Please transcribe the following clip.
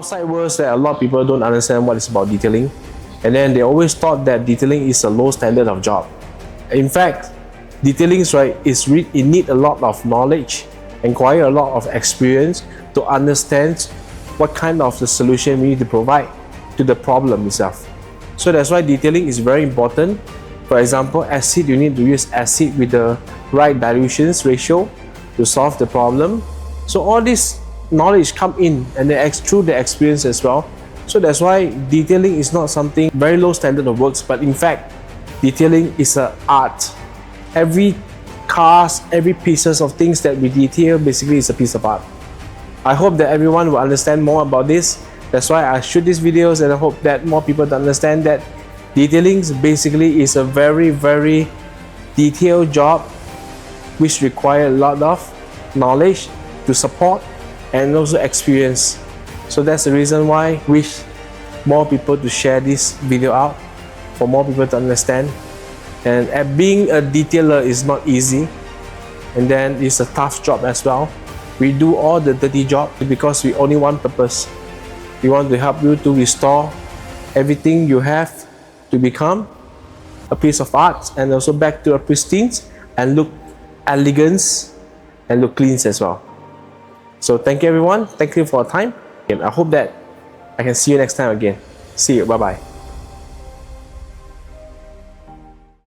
outside world that a lot of people don't understand what is about detailing, and then they always thought that detailing is a low standard of job. In fact, detailing it need a lot of knowledge, require a lot of experience to understand what kind of the solution we need to provide to the problem itself. So that's why detailing is very important. For example, acid, you need to use acid with the right dilutions ratio to solve the problem. So all this knowledge come in and through the experience as well. So that's why detailing is not something very low standard of works, but in fact, detailing is an art. Every cars, every pieces of things that we detail basically is a piece of art. I hope that everyone will understand more about this. That's why I shoot these videos, and I hope that more people understand that detailing basically is a very, very detailed job which require a lot of knowledge to support and also experience. So that's the reason why I wish more people to share this video out for more people to understand. And being a detailer is not easy, and then it's a tough job as well. We do all the dirty job because we only one purpose. We want to help you to restore everything you have to become a piece of art, and also back to a pristine and look elegant and look clean as well. So thank you everyone. Thank you for your time. And I hope that I can see you next time again. See you. Bye bye.